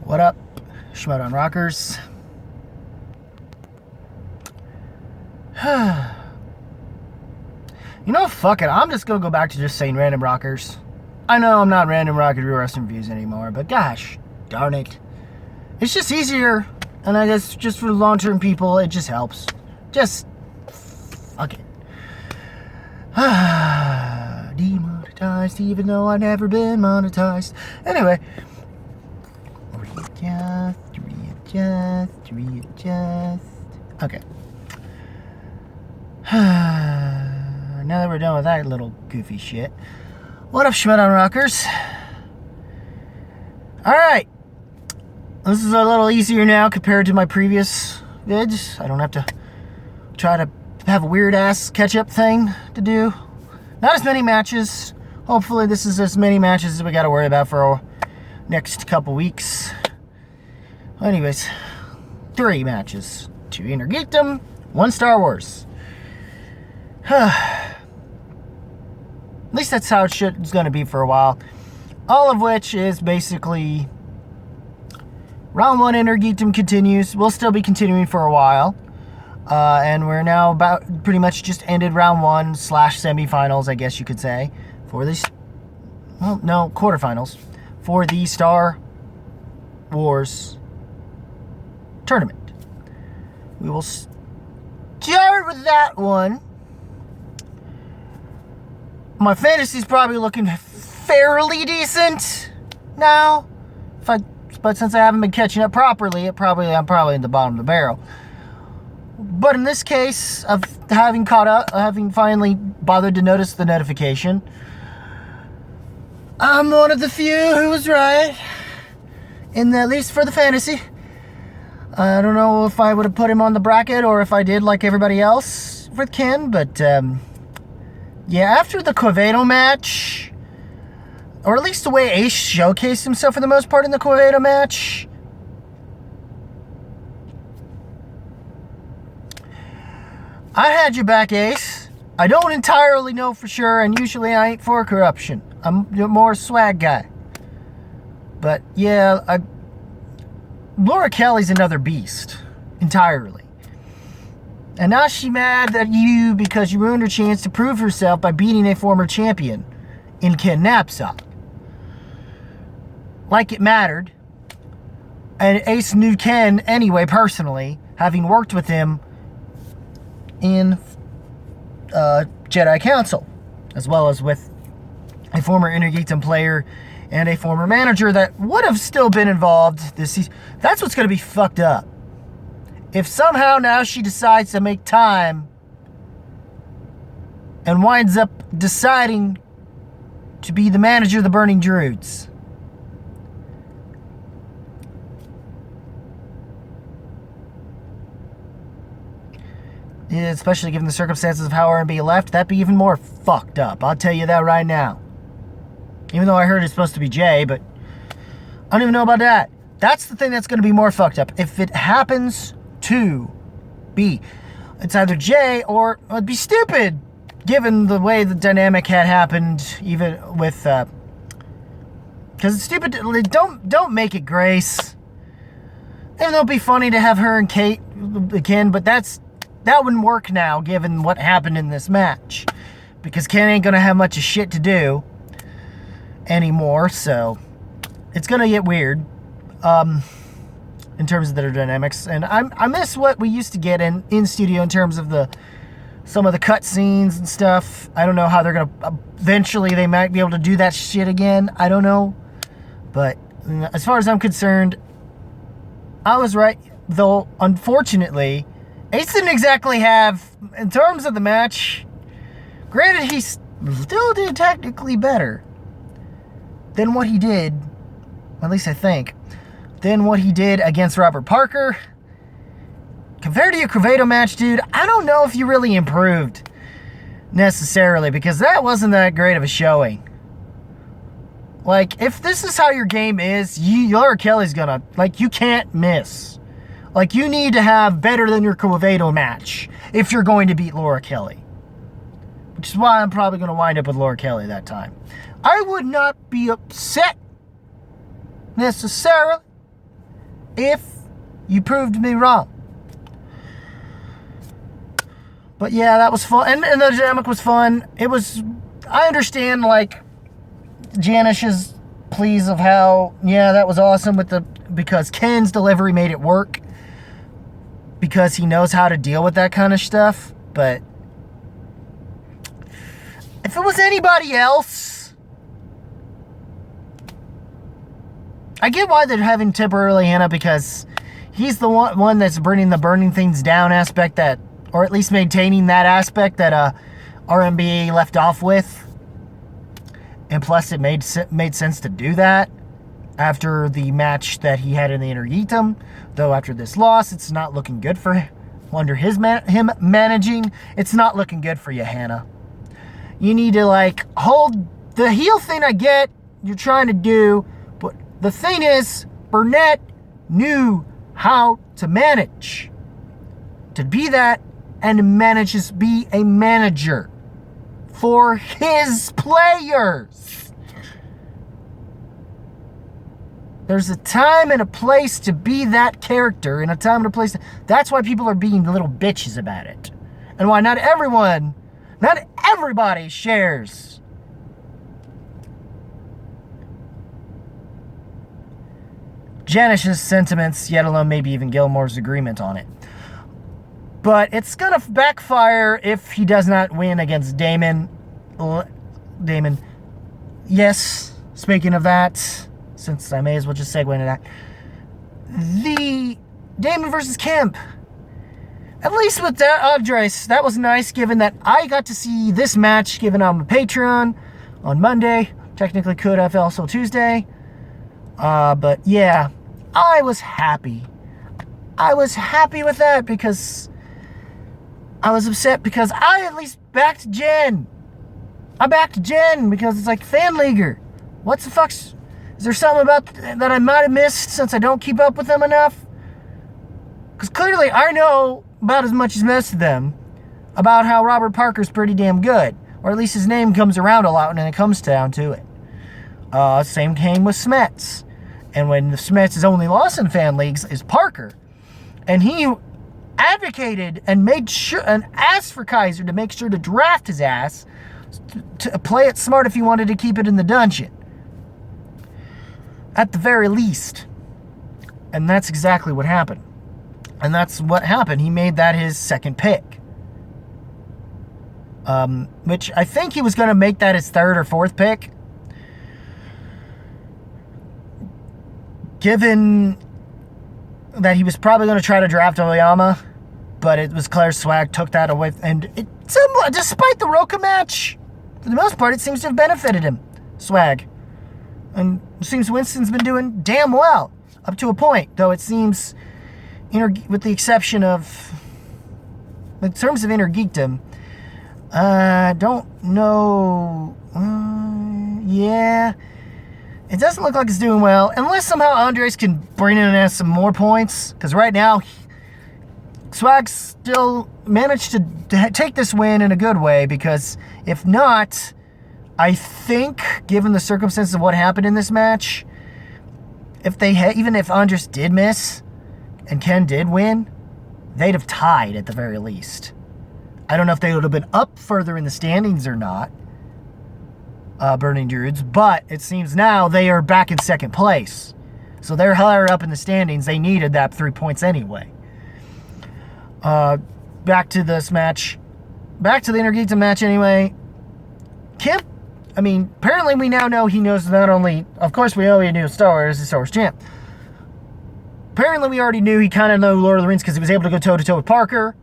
What up, Schmoedown rockers? You know, fuck it. I'm just gonna go back to just saying random rockers. I know I'm not random rocker wrestling reviews anymore, but gosh darn it. It's just easier, and I guess just for long-term people, it just helps. Just fuck it. Demonetized, even though I've never been monetized. Anyway. Readjust. Okay. Now that we're done with that little goofy shit. What up, Schmoedown rockers? Alright. This is a little easier now compared to my previous vids. I don't have to try to have a weird-ass catch-up thing to do. Not as many matches. Hopefully this is as many matches as we got to worry about for our next couple weeks. Anyways, 3 matches. 2 Innergeekdom, 1 Star Wars. At least that's how it's going to be for a while. All of which is basically round 1 Innergeekdom continues. We'll still be continuing for a while. And we're now about pretty much just ended round 1 / semifinals, I guess you could say, for this. Well, no, quarterfinals for the Star Wars tournament. We will start with that one. My fantasy's probably looking fairly decent now. But since I haven't been catching up properly, I'm probably in the bottom of the barrel. But in this case of having caught up, having finally bothered to notice the notification, I'm one of the few who was right, at least for the fantasy. I don't know if I would have put him on the bracket or if I did like everybody else with Ken, but yeah, after the Schmoedown match, or at least the way Ace showcased himself for the most part in the Schmoedown match, I had you back, Ace. I don't entirely know for sure, and usually I ain't for corruption. I'm more a swag guy. But yeah, Laura Kelly's another beast. Entirely. And now she's mad at you because you ruined her chance to prove herself by beating a former champion in Ken Napzok. Like it mattered. And Ace knew Ken anyway, personally, having worked with him in Jedi Council, as well as with a former Innergeekdom player and a former manager that would have still been involved this season. That's what's going to be fucked up. If somehow now she decides to make time and winds up deciding to be the manager of the Burning Druids. Yeah, especially given the circumstances of how R&B left, that'd be even more fucked up. I'll tell you that right now. Even though I heard it's supposed to be Jay, but I don't even know about that. That's the thing that's going to be more fucked up. If it happens to be, it's either Jay or it'd be stupid, given the way the dynamic had happened, even with, because it's stupid. Don't make it Grace. Even though it'd be funny to have her and Kate again, but that wouldn't work now, given what happened in this match. Because Ken ain't going to have much of shit to do anymore, so it's going to get weird in terms of their dynamics. And I miss what we used to get in studio in terms of some of the cut scenes and stuff. I don't know how they're going to... Eventually, they might be able to do that shit again. I don't know. But as far as I'm concerned, I was right. Though, unfortunately, Ace didn't exactly have... In terms of the match, granted, he still did technically better than what he did, at least I think, than what he did against Robert Parker. Compared to your Schmoedown match, dude, I don't know if you really improved necessarily, because that wasn't that great of a showing. Like, if this is how your game is, Laura Kelly's gonna, like, you can't miss. Like, you need to have better than your Schmoedown match if you're going to beat Laura Kelly. Which is why I'm probably going to wind up with Laura Kelly that time. I would not be upset necessarily if you proved me wrong. But yeah, that was fun. And the dynamic was fun. It was, I understand, like, Janish's pleas of how, yeah, that was awesome because Ken's delivery made it work. Because he knows how to deal with that kind of stuff. But if it was anybody else, I get why they're having temporarily Hannah, because he's the one that's bringing the burning things down aspect that, or at least maintaining that aspect that RMBA left off with. And plus it made sense to do that after the match that he had in the Innergeekdom. Though after this loss, it's not looking good for him. Under him managing, it's not looking good for you, Hannah. You need to, like, hold the heel thing. I get you're trying to do, but the thing is, Burnett knew how to manage. To be that and to be a manager for his players. There's a time and a place to be that character, and a time and a place. That's why people are being little bitches about it. And why not everybody shares Janish's sentiments, yet alone maybe even Gilmore's agreement on it. But it's going to backfire if he does not win against Damon. Yes, speaking of that, since I may as well just segue into that. The Damon versus Kemp. At least with that, Andres, that was nice, given that I got to see this match, given I'm a Patreon on Monday. Technically could have also Tuesday. But yeah, I was happy. I was happy with that because I was upset because I at least backed Jen. I backed Jen because it's like fan leaguer. What the fuck's... Is there something about that I might have missed since I don't keep up with them enough? Because clearly I know about as much as most of them about how Robert Parker's pretty damn good. Or at least his name comes around a lot when it comes down to it. Same came with Smets. And when Smets' only loss in fan leagues is Parker. And he advocated and made sure and asked for Kaiser to make sure to draft his ass to play it smart if he wanted to keep it in the dungeon. At the very least. And that's exactly what happened. And that's what happened. He made that his second pick. Which I think he was going to make that his third or fourth pick. Given that he was probably going to try to draft Oyama. But it was Claire Swag took that away. And despite the Roka match, for the most part, it seems to have benefited him. Swag. And it seems Winston's been doing damn well. Up to a point. Though it seems, with the exception of, in terms of Innergeekdom, I don't know. Yeah. It doesn't look like it's doing well. Unless somehow Andres can bring in some more points. Because right now, Swag still managed to take this win in a good way. Because if not, I think, given the circumstances of what happened in this match, if they even if Andres did miss and Ken did win, they'd have tied at the very least. I don't know if they would have been up further in the standings or not, Burning Druids, but it seems now they are back in second place. So they're higher up in the standings. They needed that 3 points anyway. Back to this match. Back to the Innergeekdom match anyway. Kemp, I mean, apparently we now know he knows not only... Of course, we already knew Star Wars is the Star Wars champ. Apparently, we already knew he kind of knew Lord of the Rings because he was able to go toe-to-toe with Parker.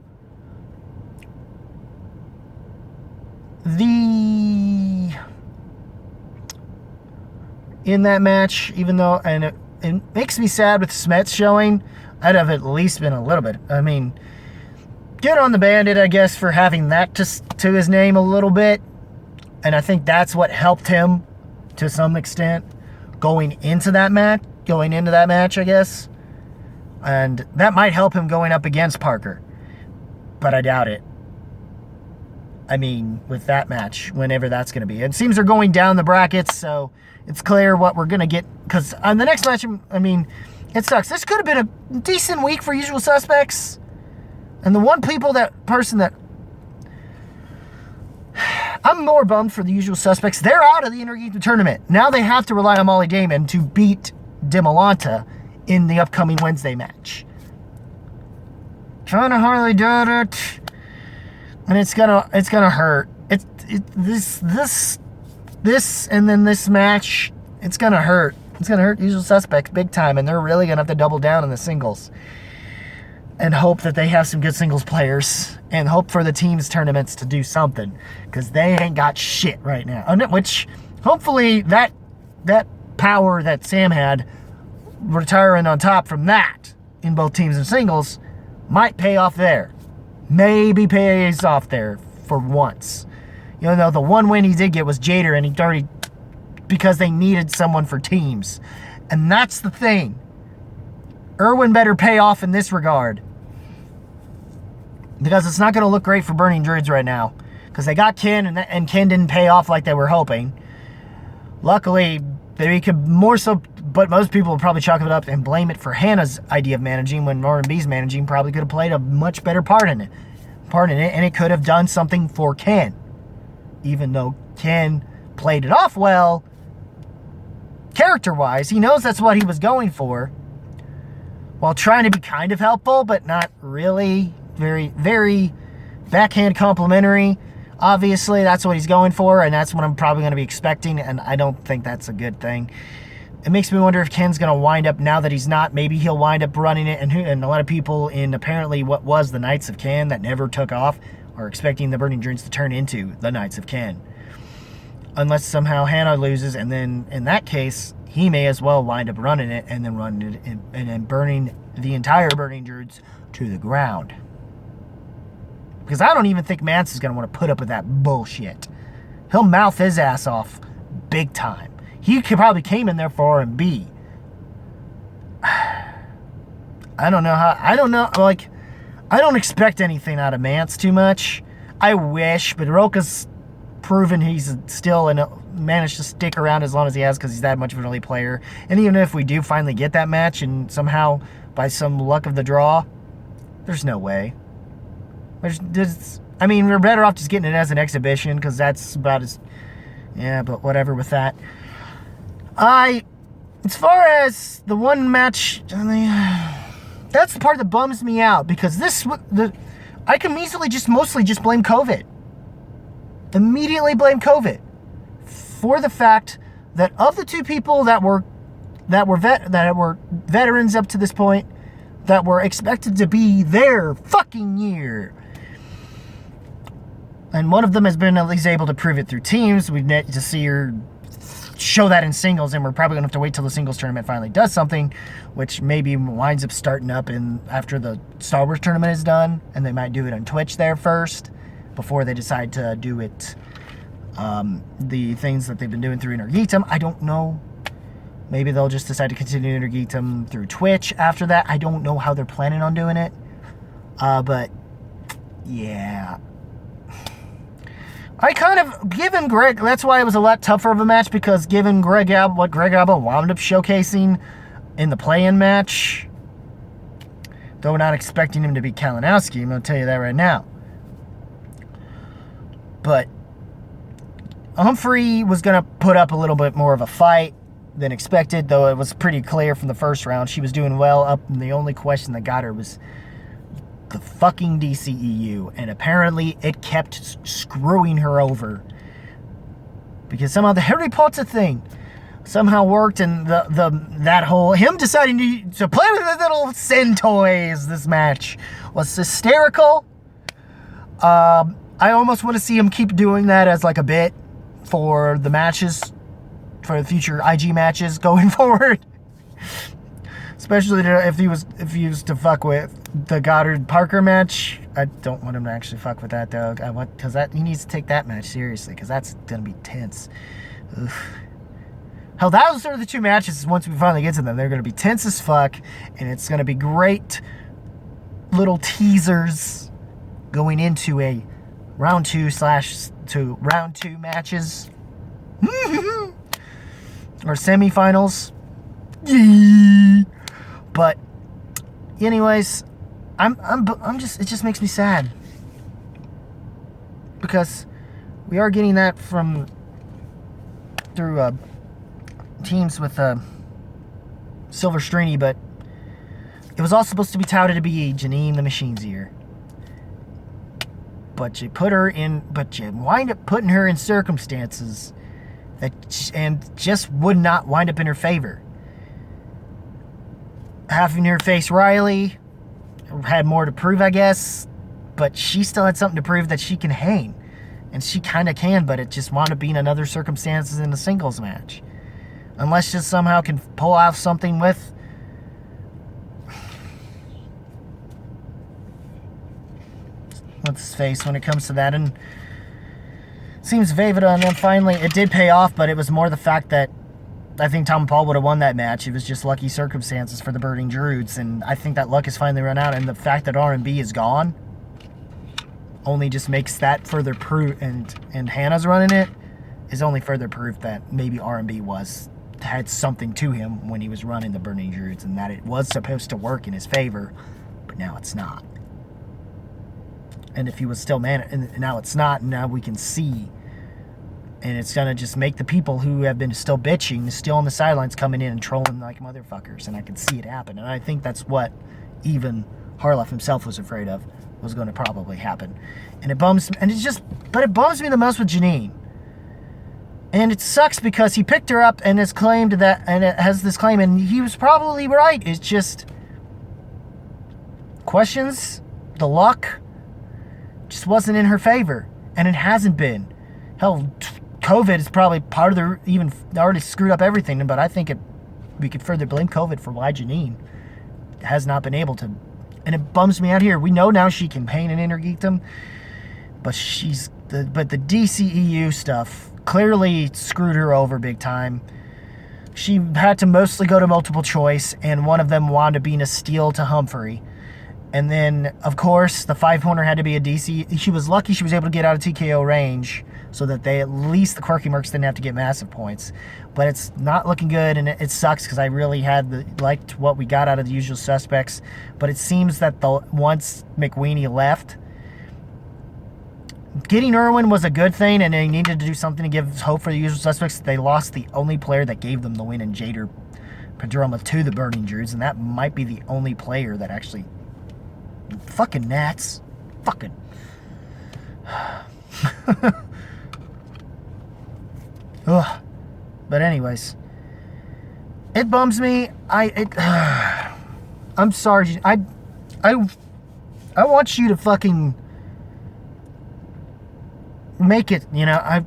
In that match, even though... And it makes me sad with Smets showing. I'd have at least been a little bit... I mean, good on the Bandit, I guess, for having that to his name a little bit. And I think that's what helped him to some extent going into that match, I guess. And that might help him going up against Parker. But I doubt it. I mean, with that match, whenever that's going to be. It seems they're going down the brackets, so it's clear what we're going to get. Because on the next match, I mean, It sucks. This could have been a decent week for Usual Suspects. And the one person that I'm more bummed for the Usual Suspects. They're out of the Innergeekdom tournament. Now they have to rely on Molly Damon to beat Demolanta in the upcoming Wednesday match. Trying to hardly do it, and it's gonna hurt. This and then this match, it's gonna hurt. It's gonna hurt Usual Suspects big time, and they're really gonna have to double down in the singles and hope that they have some good singles players and hope for the teams tournaments to do something, because they ain't got shit right now. Which hopefully that power that Sam had retiring on top from that in both teams and singles might pay off there. Maybe pays off there for once. You know, the one win he did get was Jader, and he already, because they needed someone for teams. And that's the thing. Irwin better pay off in this regard, because it's not going to look great for Burning Druids right now, because they got Ken, and Ken didn't pay off like they were hoping. Luckily, they could more so, but most people will probably chalk it up and blame it for Hannah's idea of managing, when R&B's managing probably could have played a much better part in it, and it could have done something for Ken. Even though Ken played it off well, character-wise, he knows that's what he was going for, while trying to be kind of helpful, but not really. Very, very backhand complimentary. Obviously, that's what he's going for, and that's what I'm probably going to be expecting, and I don't think that's a good thing. It makes me wonder if Ken's going to wind up, now that he's not, maybe he'll wind up running it, and a lot of people in apparently what was the Knights of Ken that never took off are expecting the Burning Druids to turn into the Knights of Ken. Unless somehow Hannah loses, and then in that case, he may as well wind up running it, and then running it, and then burning the entire Burning Druids to the ground. Because I don't even think Mance is going to want to put up with that bullshit. He'll mouth his ass off big time. He probably came in there for R&B. I don't expect anything out of Mance too much. I wish, but Roka's proven he's still managed to stick around as long as he has, because he's that much of an early player. And even if we do finally get that match, and somehow, by some luck of the draw, there's no way. We're better off just getting it as an exhibition, because that's about as... Yeah, but whatever with that. As far as the one match... That's the part that bums me out, because I can easily mostly blame COVID. Immediately blame COVID. For the fact that of the two people that were veterans up to this point, that were expected to be their fucking year, and one of them has been at least able to prove it through teams. We've yet to see her show that in singles, and we're probably going to have to wait till the singles tournament finally does something, which maybe winds up starting up after the Star Wars tournament is done, and they might do it on Twitch there first before they decide to do it, the things that they've been doing through Innergeekdom. I don't know. Maybe they'll just decide to continue Innergeekdom through Twitch after that. I don't know how they're planning on doing it. But, yeah. I kind of, given Greg, that's why it was a lot tougher of a match, because given what Greg Alba wound up showcasing in the play-in match, though not expecting him to be Kalinowski, I'm going to tell you that right now. But Humphrey was going to put up a little bit more of a fight than expected, though it was pretty clear from the first round. She was doing well up, and the only question that got her was the fucking DCEU, and apparently it kept screwing her over, because somehow the Harry Potter thing somehow worked, and that whole him deciding to play with the little sin toys this match was hysterical. I almost want to see him keep doing that as like a bit for the matches, for the future IG matches going forward. Especially if he was to fuck with the Goddard Parker match. I don't want him to actually fuck with that, though. Because he needs to take that match seriously, because that's gonna be tense. Oof. Hell, those are the two matches. Once we finally get to them, they're gonna be tense as fuck, and it's gonna be great little teasers going into a round two matches or semifinals. Yeah. But anyways, I'm just, it just makes me sad. Because we are getting that through teams with Silver Strini, but it was all supposed to be touted to be Janine the Machine's ear. But you wind up putting her in circumstances and just would not wind up in her favor. Having her face Riley had more to prove, I guess, but she still had something to prove that she can hang. And she kind of can, but it just wound up being another circumstances in the singles match. Unless she somehow can pull off something with... what's his face when it comes to that. And it seems Vavida, and then finally it did pay off, but it was more the fact that I think Tom and Paul would have won that match. It was just lucky circumstances for the Burning Druids, and I think that luck has finally run out, and the fact that R&B is gone only just makes that further proof, and Hannah's running it is only further proof that maybe R&B had something to him when he was running the Burning Druids, and that it was supposed to work in his favor, but now it's not. And if he was still and now it's not, and now we can see, and it's gonna just make the people who have been still bitching, still on the sidelines, coming in and trolling like motherfuckers, and I can see it happen. And I think that's what even Harloff himself was afraid of, was going to probably happen. And it bums me the most with Janine. And it sucks because he picked her up and has claimed that, and it has this claim, and he was probably right. It's just questions, the luck just wasn't in her favor, and it hasn't been. Hell, COVID is probably part of the even already screwed up everything, but I think we could further blame COVID for why Janine has not been able to. And it bums me out here. We know now she can paint in Innergeekdom, but the DCEU stuff clearly screwed her over big time. She had to mostly go to multiple choice, and one of them wound up being a steal to Humphrey. And then, of course, the 5-pointer had to be a DC. She was lucky she was able to get out of TKO range so that at least the Quirky Mercs didn't have to get massive points. But it's not looking good, and it sucks because I really liked what we got out of the Usual Suspects. But it seems that once McWeenie left, getting Irwin was a good thing, and they needed to do something to give hope for the Usual Suspects. They lost the only player that gave them the win in Jader Padroma to the Burning Druids, and that might be the only player that actually... Fucking gnats. Fucking. Ugh. But anyways, it bums me. I'm sorry. I want you to fucking make it. You know,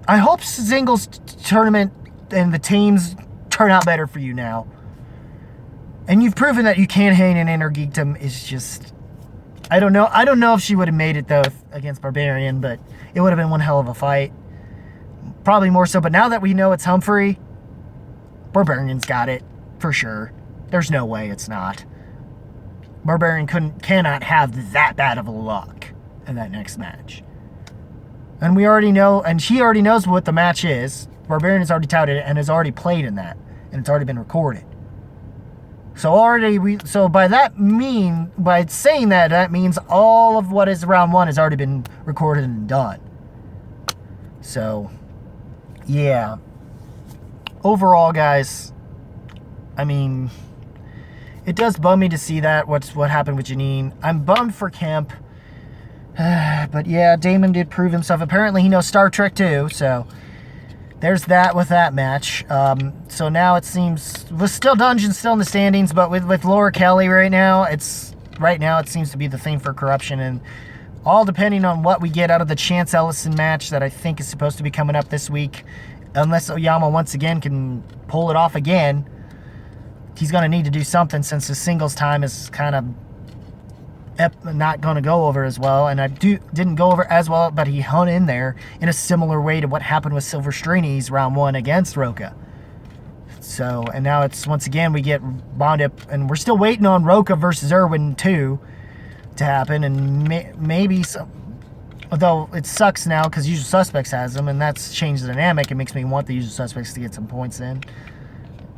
I hope singles tournament and the teams turn out better for you now. And you've proven that you can hang in Innergeekdom. Is just, I don't know if she would have made it though against Barbarian, but it would have been one hell of a fight. Probably more so. But now that we know it's Humphrey, Barbarian's got it for sure. There's no way it's not. Barbarian cannot have that bad of a luck in that next match. And we already know, and she already knows what the match is. Barbarian has already touted it and has already played in that, and it's already been recorded. So by saying that means all of what is round one has already been recorded and done. So, yeah. Overall, guys, I mean, it does bum me to see that, what happened with Janine. I'm bummed for Kemp. But yeah, Damon did prove himself. Apparently he knows Star Trek too, so there's that with that match. So now it seems, with still Dungeon still in the standings, but with Laura Kelly right now it seems to be the thing for corruption, and all depending on what we get out of the Chance Ellison match that I think is supposed to be coming up this week. Unless Oyama once again can pull it off again, he's going to need to do something since his singles time is kind of not going to go over as well, and didn't go over as well, but he hung in there in a similar way to what happened with Silver Strini's round one against Roca. So, and now it's once again we get bound up, and we're still waiting on Roca versus Irwin 2 to happen, and maybe some. Although it sucks now because Usual Suspects has them, and that's changed the dynamic. It makes me want the Usual Suspects to get some points in.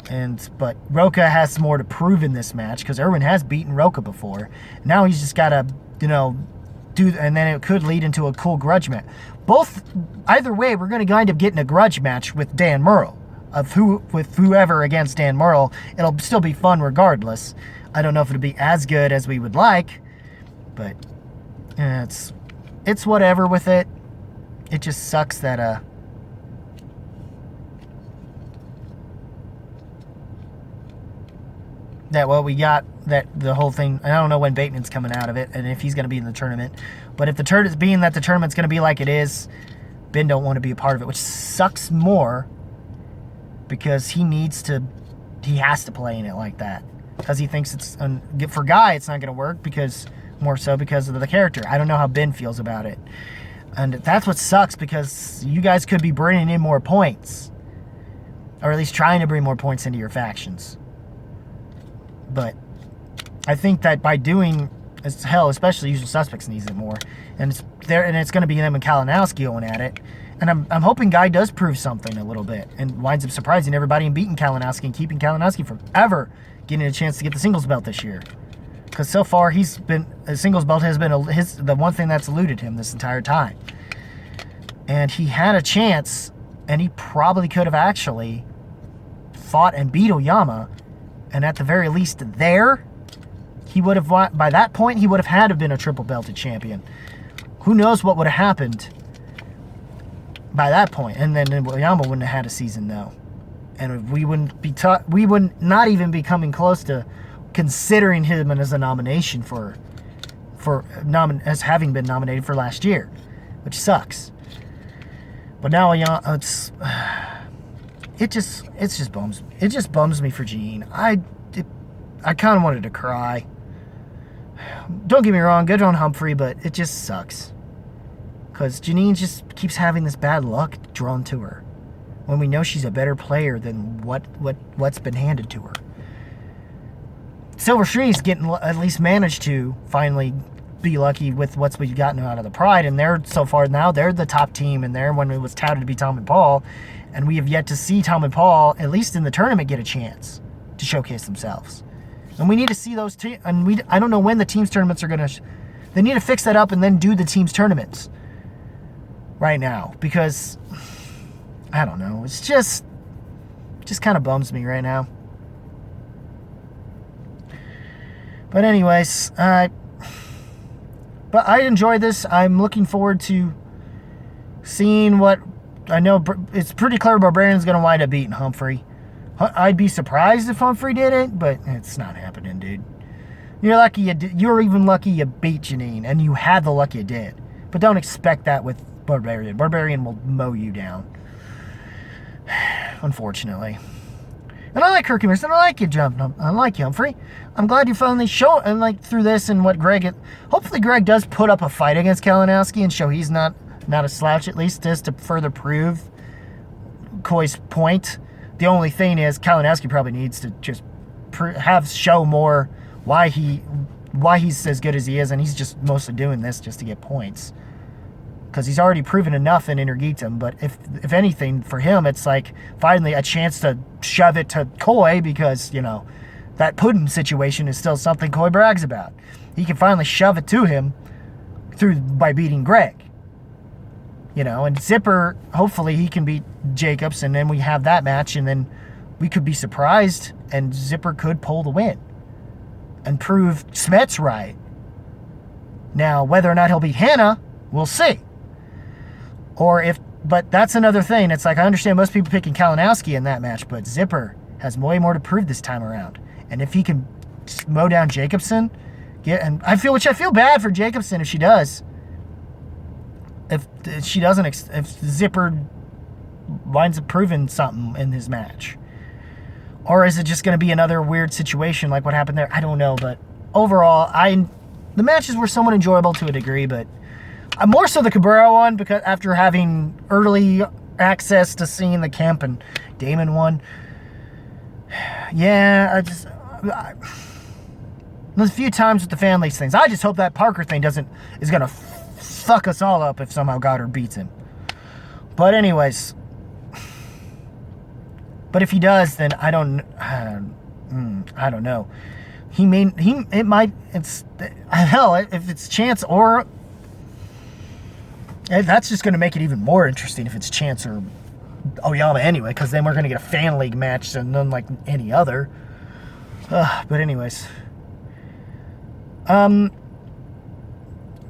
But Roca has more to prove in this match because Irwin has beaten Roca before. Now he's just got to, and then it could lead into a cool grudge match. Either way, we're going to wind up getting a grudge match with Dan Murrell. With whoever against Dan Murrell. It'll still be fun regardless. I don't know if it'll be as good as we would like, but it's whatever with it. It just sucks that we got that the whole thing. I don't know when Bateman's coming out of it and if he's going to be in the tournament. But if the tournament's going to be like it is, Ben don't want to be a part of it, which sucks more because he has to play in it like that because he thinks for Guy it's not going to work more so because of the character. I don't know how Ben feels about it. And that's what sucks because you guys could be bringing in more points. Or at least trying to bring more points into your factions. But I think that by doing, especially Usual Suspects needs it more. And it's going to be them and Kalinowski going at it. And I'm hoping Guy does prove something a little bit and winds up surprising everybody and beating Kalinowski and keeping Kalinowski from ever getting a chance to get the singles belt this year. Because so far, a singles belt has been the one thing that's eluded him this entire time. And he had a chance, and he probably could have actually fought and beat Oyama. And at the very least there, by that point, he would have had to have been a triple belted champion. Who knows what would have happened by that point. And then Oyama wouldn't have had a season, though. And we would not even be coming close to considering him as a nomination as having been nominated for last year, which sucks. But now it just bums me for Gene. I kind of wanted to cry. Don't get me wrong, good on Humphrey, but it just sucks because Janine just keeps having this bad luck drawn to her when we know she's a better player than what's been handed to her. Silver Street's at least managed to finally be lucky with what we've gotten out of the Pride, and they're the top team, and they're when it was touted to be Tom and Paul, and we have yet to see Tom and Paul, at least in the tournament, get a chance to showcase themselves. And we need to see those teams, and I don't know when the teams tournaments are going to, they need to fix that up and then do the teams tournaments right now, because, I don't know, it's just kind of bums me right now. But anyways, but I enjoy this. I'm looking forward to seeing what, I know it's pretty clear Barbarian's going to wind up beating Humphrey. I'd be surprised if Humphrey did it, but it's not happening, dude. You're even lucky you beat Janine, and you had the luck you did. But don't expect that with Barbarian. Barbarian will mow you down. Unfortunately. And I like Hercules, and I like you, I like you, Humphrey. I'm glad you finally show, and through this and what hopefully Greg does put up a fight against Kalinowski and show he's not a slouch, at least just to further prove Coy's point. The only thing is Kalinowski probably needs to just show more why he's as good as he is, and he's just mostly doing this just to get points. Because he's already proven enough in Innergeekdom, but if anything, for him, it's like finally a chance to shove it to Coy because, that Puddin situation is still something Coy brags about. He can finally shove it to him by beating Greg. And Zipper, hopefully he can beat Jacobs, and then we have that match, and then we could be surprised, and Zipper could pull the win and prove Smet's right. Now, whether or not he'll beat Hannah, we'll see. But that's another thing. It's like I understand most people picking Kalinowski in that match, but Zipper has way more to prove this time around. And if he can mow down Jacobson, I feel bad for Jacobson if she does. If she doesn't, if Zipper winds up proving something in his match, or is it just going to be another weird situation like what happened there? I don't know, but overall, the matches were somewhat enjoyable to a degree, but more so the Cabrera one, because after having early access to seeing the Kemp and Damon one, yeah, there's a few times with the families things. I just hope that Parker thing is gonna fuck us all up if somehow Goddard beats him. But anyways, But if he does, then I don't know. Hell, if it's Chance or... That's just going to make it even more interesting if it's Chance or Oyama anyway, because then we're going to get a fan league match and unlike any other. But anyways. But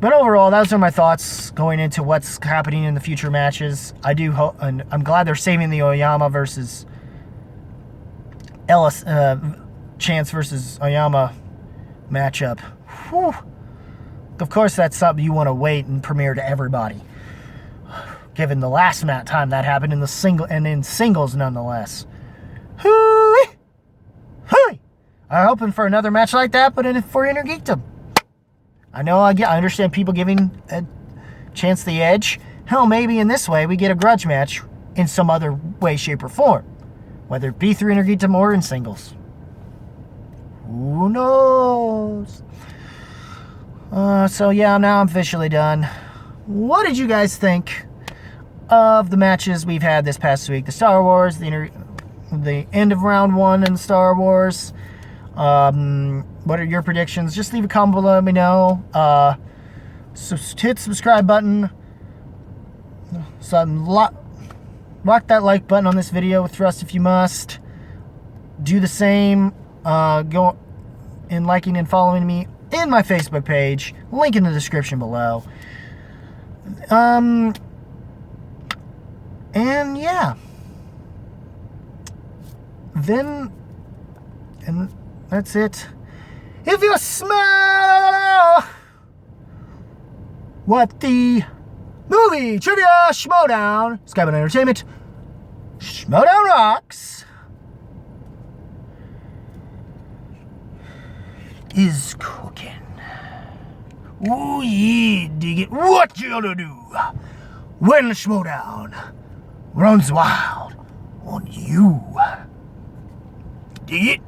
overall, those are my thoughts going into what's happening in the future matches. I do hope, and I'm glad they're saving the Oyama versus Ellis, Chance versus Oyama matchup. Whew. Of course, that's something you want to wait and premiere to everybody. Given the last time that happened in singles, nonetheless. Hooey! Hooey! I'm hoping for another match like that, but for Innergeekdom. I know I understand people giving a Chance the edge. Hell, maybe in this way we get a grudge match in some other way, shape, or form. Whether it be through Innergeekdom or in singles. Who knows? So yeah, now I'm officially done. What did you guys think of the matches we've had this past week? The Star Wars, the end of round 1 in Star Wars. What are your predictions? Just leave a comment below, let me know. Hit the subscribe button. Rock that like button on this video with thrust if you must. Do the same. Go in liking and following me in my Facebook page. Link in the description below. And yeah. And that's it. If you smell what the movie trivia Schmoedown, Skybound Entertainment, Schmoedown rocks, is cooking. Ooh yeah, dig it. What you gonna do when the Schmoedown runs wild on you? Dig it.